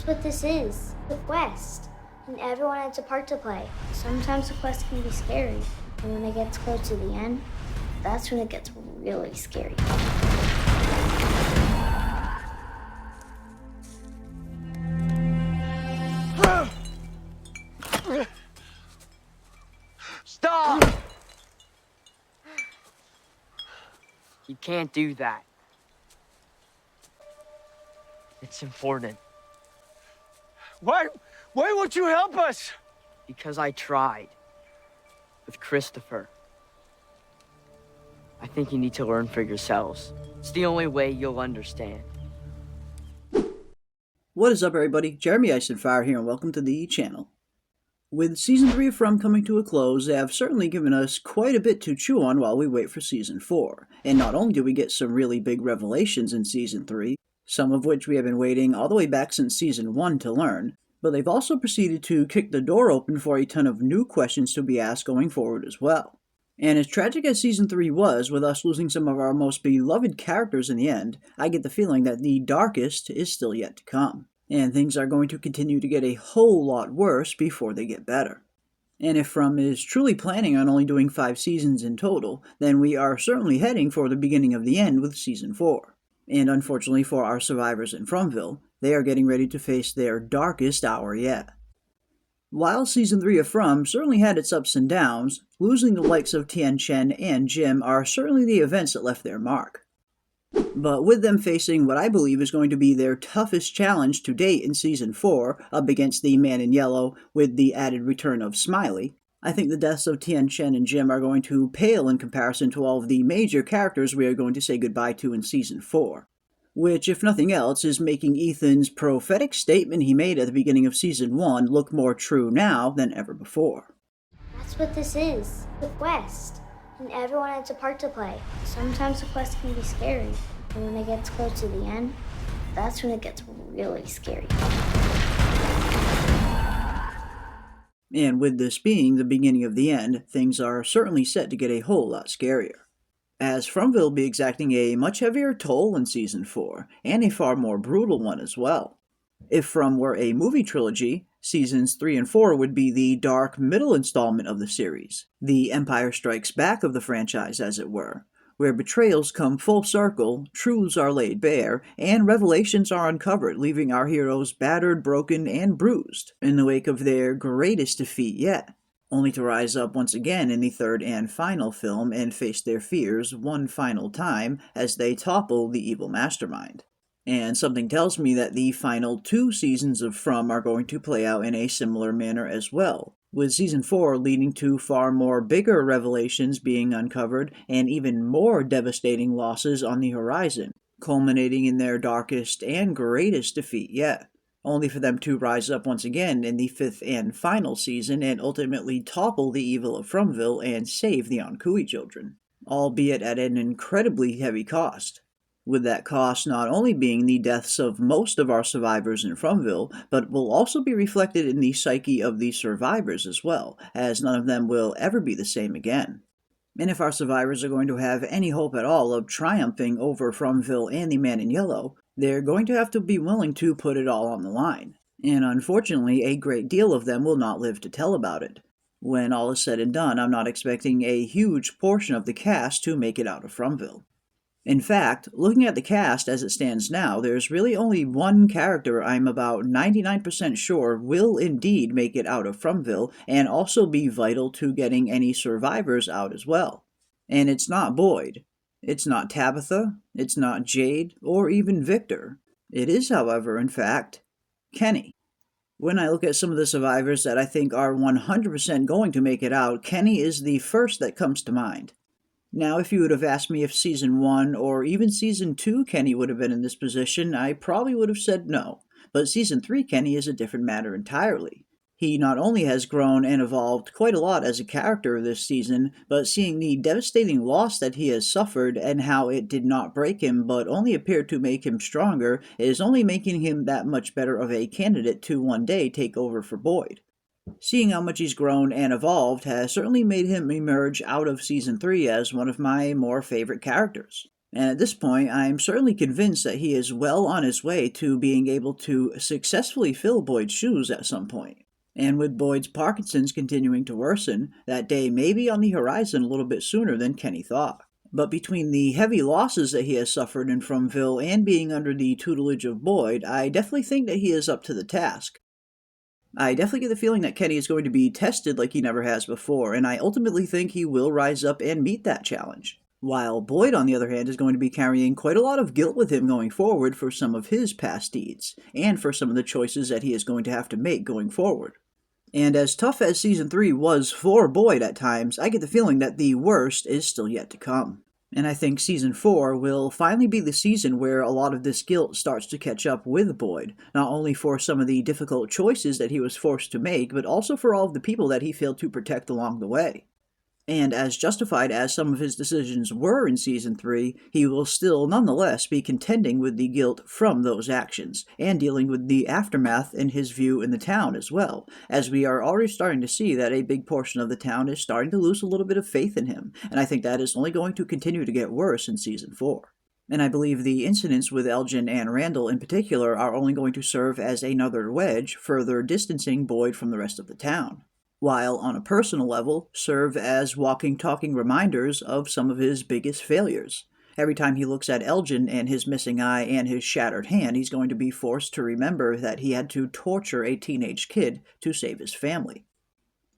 what this is. The quest. And everyone has a part to play. Sometimes the quest can be scary. And when it gets close to the end, that's when it gets really scary. Stop! You can't do that. It's important. Why won't you help us? Because I tried. With Christopher. I think you need to learn for yourselves. It's the only way you'll understand. What is up, everybody? Jeremy Eisenfire here, and welcome to the channel. With Season 3 of From coming to a close, they have certainly given us quite a bit to chew on while we wait for Season 4. And not only do we get some really big revelations in Season 3, some of which we have been waiting all the way back since Season 1 to learn, but they've also proceeded to kick the door open for a ton of new questions to be asked going forward as well. And as tragic as Season 3 was, with us losing some of our most beloved characters in the end, I get the feeling that the darkest is still yet to come. And things are going to continue to get a whole lot worse before they get better. And if From is truly planning on only doing 5 seasons in total, then we are certainly heading for the beginning of the end with Season 4. And unfortunately for our survivors in Fromville, they are getting ready to face their darkest hour yet. While Season 3 of From certainly had its ups and downs, losing the likes of Tian Chen and Jim are certainly the events that left their mark. But with them facing what I believe is going to be their toughest challenge to date in Season 4, up against the Man in Yellow with the added return of Smiley, I think the deaths of Tian Chen and Jim are going to pale in comparison to all of the major characters we are going to say goodbye to in Season 4. Which, if nothing else, is making Ethan's prophetic statement he made at the beginning of Season 1 look more true now than ever before. That's what this is. The quest. And everyone has a part to play. Sometimes the quest can be scary. And when it gets close to the end, that's when it gets really scary. And with this being the beginning of the end, things are certainly set to get a whole lot scarier, as Fromville will be exacting a much heavier toll in Season 4, and a far more brutal one as well. If From were a movie trilogy, Seasons 3 and 4 would be the dark middle installment of the series, the Empire Strikes Back of the franchise as it were, where betrayals come full circle, truths are laid bare, and revelations are uncovered, leaving our heroes battered, broken, and bruised in the wake of their greatest defeat yet, only to rise up once again in the third and final film and face their fears one final time as they topple the evil mastermind. And something tells me that the final 2 seasons of From are going to play out in a similar manner as well, with Season 4 leading to far more bigger revelations being uncovered and even more devastating losses on the horizon, culminating in their darkest and greatest defeat yet, only for them to rise up once again in the 5th and final season and ultimately topple the evil of Fromville and save the Ankui children, albeit at an incredibly heavy cost. With that cost not only being the deaths of most of our survivors in Fromville, but will also be reflected in the psyche of the survivors as well, as none of them will ever be the same again. And if our survivors are going to have any hope at all of triumphing over Fromville and the Man in Yellow, they're going to have to be willing to put it all on the line. And unfortunately, a great deal of them will not live to tell about it. When all is said and done, I'm not expecting a huge portion of the cast to make it out of Fromville. In fact, looking at the cast as it stands now, there's really only one character I'm about 99% sure will indeed make it out of Fromville and also be vital to getting any survivors out as well. And it's not Boyd. It's not Tabitha. It's not Jade, or even Victor. It is, however, in fact, Kenny. When I look at some of the survivors that I think are 100% going to make it out, Kenny is the first that comes to mind. Now, if you would have asked me if Season 1 or even Season 2 Kenny would have been in this position, I probably would have said no. But Season 3 Kenny is a different matter entirely. He not only has grown and evolved quite a lot as a character this season, but seeing the devastating loss that he has suffered and how it did not break him but only appeared to make him stronger is only making him that much better of a candidate to one day take over for Boyd. Seeing how much he's grown and evolved has certainly made him emerge out of Season 3 as one of my more favorite characters. And at this point, I'm certainly convinced that he is well on his way to being able to successfully fill Boyd's shoes at some point. And with Boyd's Parkinson's continuing to worsen, that day may be on the horizon a little bit sooner than Kenny thought. But between the heavy losses that he has suffered in Fromville and being under the tutelage of Boyd, I definitely think that he is up to the task. I definitely get the feeling that Kenny is going to be tested like he never has before, and I ultimately think he will rise up and meet that challenge. While Boyd, on the other hand, is going to be carrying quite a lot of guilt with him going forward for some of his past deeds, and for some of the choices that he is going to have to make going forward. And as tough as Season 3 was for Boyd at times, I get the feeling that the worst is still yet to come. And I think Season 4 will finally be the season where a lot of this guilt starts to catch up with Boyd, not only for some of the difficult choices that he was forced to make, but also for all of the people that he failed to protect along the way. And as justified as some of his decisions were in Season 3, he will still nonetheless be contending with the guilt from those actions, and dealing with the aftermath in his view in the town as well, as we are already starting to see that a big portion of the town is starting to lose a little bit of faith in him, and I think that is only going to continue to get worse in Season 4. And I believe the incidents with Elgin and Randall in particular are only going to serve as another wedge, further distancing Boyd from the rest of the town, while on a personal level serve as walking, talking reminders of some of his biggest failures. Every time he looks at Elgin and his missing eye and his shattered hand, he's going to be forced to remember that he had to torture a teenage kid to save his family.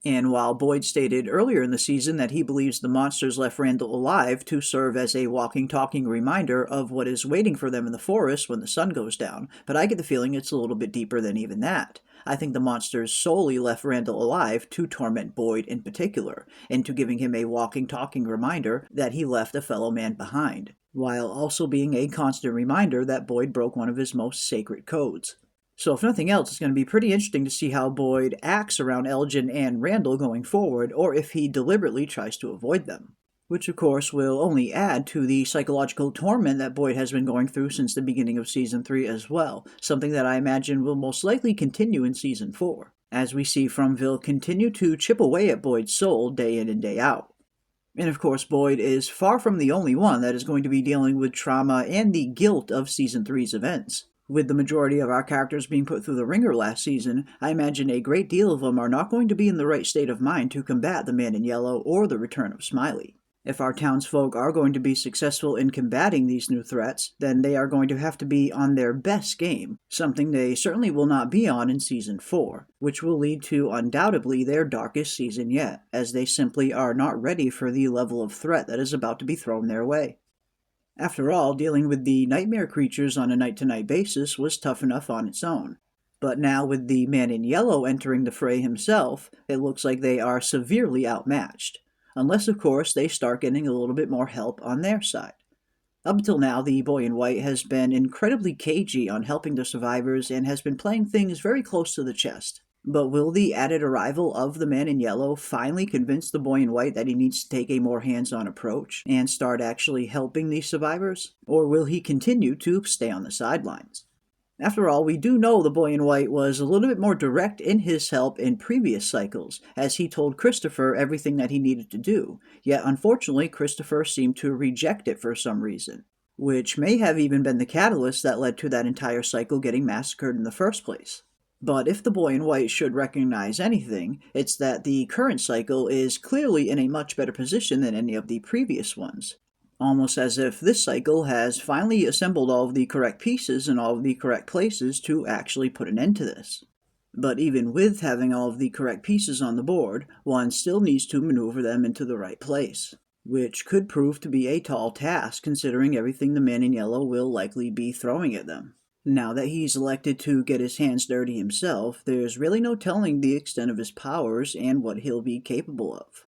And while Boyd stated earlier in the season that he believes the monsters left Randall alive to serve as a walking, talking reminder of what is waiting for them in the forest when the sun goes down, but I get the feeling it's a little bit deeper than even that. I think the monsters solely left Randall alive to torment Boyd in particular, and to giving him a walking, talking reminder that he left a fellow man behind, while also being a constant reminder that Boyd broke one of his most sacred codes. So if nothing else, it's going to be pretty interesting to see how Boyd acts around Elgin and Randall going forward, or if he deliberately tries to avoid them. Which of course will only add to the psychological torment that Boyd has been going through since the beginning of Season 3 as well, something that I imagine will most likely continue in Season 4, as we see Fromville continue to chip away at Boyd's soul day in and day out. And of course, Boyd is far from the only one that is going to be dealing with trauma and the guilt of Season 3's events. With the majority of our characters being put through the ringer last season, I imagine a great deal of them are not going to be in the right state of mind to combat the Man in Yellow or the return of Smiley. If our townsfolk are going to be successful in combating these new threats, then they are going to have to be on their best game, something they certainly will not be on in Season 4, which will lead to undoubtedly their darkest season yet, as they simply are not ready for the level of threat that is about to be thrown their way. After all, dealing with the nightmare creatures on a night-to-night basis was tough enough on its own. But now with the Man in Yellow entering the fray himself, it looks like they are severely outmatched. Unless, of course, they start getting a little bit more help on their side. Up until now, the Boy in White has been incredibly cagey on helping the survivors and has been playing things very close to the chest. But will the added arrival of the Man in Yellow finally convince the Boy in White that he needs to take a more hands-on approach and start actually helping these survivors? Or will he continue to stay on the sidelines? After all, we do know the Boy in White was a little bit more direct in his help in previous cycles, as he told Christopher everything that he needed to do, yet unfortunately Christopher seemed to reject it for some reason, which may have even been the catalyst that led to that entire cycle getting massacred in the first place. But if the Boy in White should recognize anything, it's that the current cycle is clearly in a much better position than any of the previous ones. Almost as if this cycle has finally assembled all of the correct pieces in all of the correct places to actually put an end to this. But even with having all of the correct pieces on the board, one still needs to maneuver them into the right place, which could prove to be a tall task considering everything the Man in Yellow will likely be throwing at them. Now that he's elected to get his hands dirty himself, there's really no telling the extent of his powers and what he'll be capable of.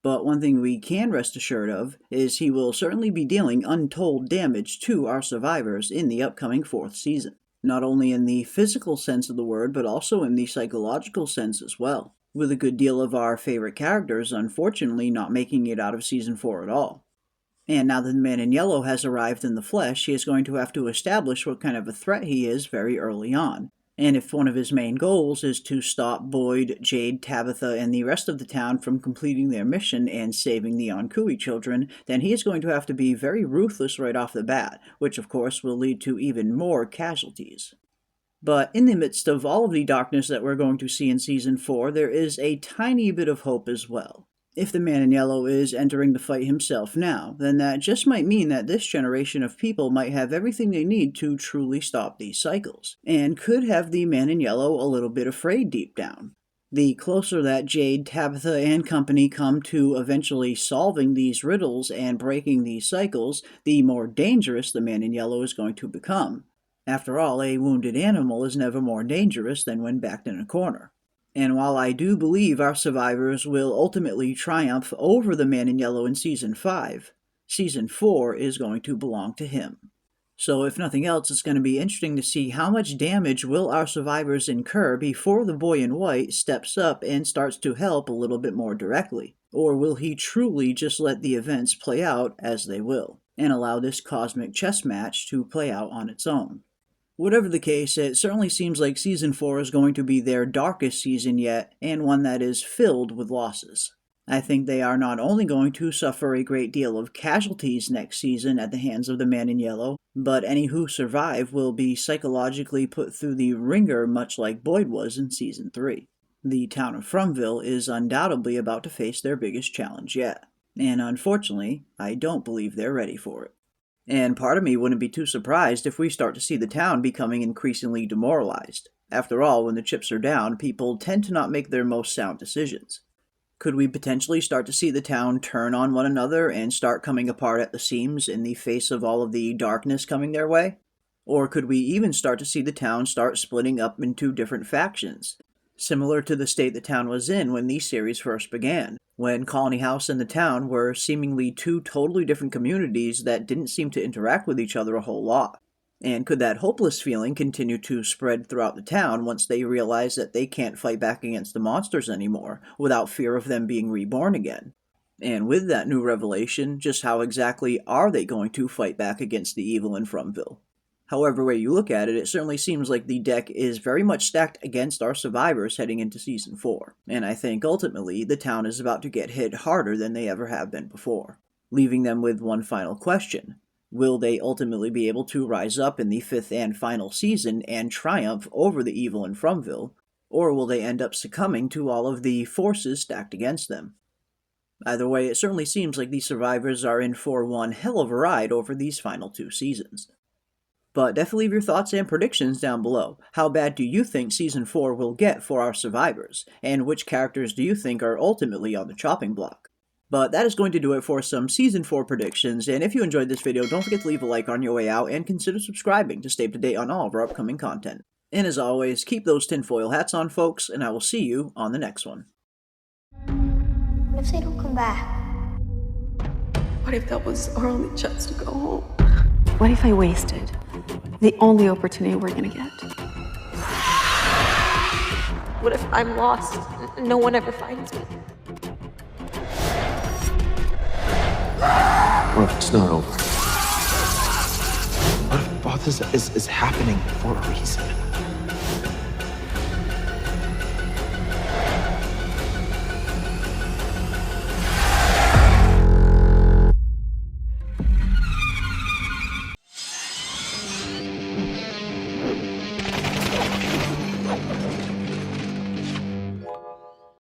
But one thing we can rest assured of is he will certainly be dealing untold damage to our survivors in the upcoming 4th season. Not only in the physical sense of the word, but also in the psychological sense as well, with a good deal of our favorite characters unfortunately not making it out of Season 4 at all. And now that the Man in Yellow has arrived in the flesh, he is going to have to establish what kind of a threat he is very early on, And if one of his main goals is to stop Boyd, Jade, Tabitha, and the rest of the town from completing their mission and saving the Onkui children, then he is going to have to be very ruthless right off the bat, which of course will lead to even more casualties. But in the midst of all of the darkness that we're going to see in Season 4, there is a tiny bit of hope as well. If the man in yellow is entering the fight himself now, then that just might mean that this generation of people might have everything they need to truly stop these cycles, and could have the man in yellow a little bit afraid deep down. The closer that Jade, Tabitha, and company come to eventually solving these riddles and breaking these cycles, the more dangerous the man in yellow is going to become. After all, a wounded animal is never more dangerous than when backed in a corner. And while I do believe our survivors will ultimately triumph over the man in yellow in Season 5, Season 4 is going to belong to him. So if nothing else, it's going to be interesting to see how much damage will our survivors incur before the boy in white steps up and starts to help a little bit more directly. Or will he truly just let the events play out as they will, and allow this cosmic chess match to play out on its own? Whatever the case, it certainly seems like Season 4 is going to be their darkest season yet, and one that is filled with losses. I think they are not only going to suffer a great deal of casualties next season at the hands of the man in yellow, but any who survive will be psychologically put through the ringer much like Boyd was in Season 3. The town of Fromville is undoubtedly about to face their biggest challenge yet, and unfortunately, I don't believe they're ready for it. And part of me wouldn't be too surprised if we start to see the town becoming increasingly demoralized. After all, when the chips are down, people tend to not make their most sound decisions. Could we potentially start to see the town turn on one another and start coming apart at the seams in the face of all of the darkness coming their way? Or could we even start to see the town start splitting up into different factions, similar to the state the town was in when the series first began, when Colony House and the town were seemingly two totally different communities that didn't seem to interact with each other a whole lot? And could that hopeless feeling continue to spread throughout the town once they realize that they can't fight back against the monsters anymore without fear of them being reborn again? And with that new revelation, just how exactly are they going to fight back against the evil in Fromville? However way you look at it, it certainly seems like the deck is very much stacked against our survivors heading into Season 4, and I think ultimately the town is about to get hit harder than they ever have been before, leaving them with one final question. Will they ultimately be able to rise up in the 5th and final season and triumph over the evil in Fromville, or will they end up succumbing to all of the forces stacked against them? Either way, it certainly seems like the survivors are in for one hell of a ride over these final 2 seasons. But definitely leave your thoughts and predictions down below. How bad do you think Season 4 will get for our survivors? And which characters do you think are ultimately on the chopping block? But that is going to do it for some Season 4 predictions, and if you enjoyed this video, don't forget to leave a like on your way out, and consider subscribing to stay up to date on all of our upcoming content. And as always, keep those tinfoil hats on, folks, and I will see you on the next one. What if they don't come back? What if that was our only chance to go home? What if I wasted the only opportunity we're gonna get? What if I'm lost and no one ever finds me? What if it's not over? What if all this is happening for a reason?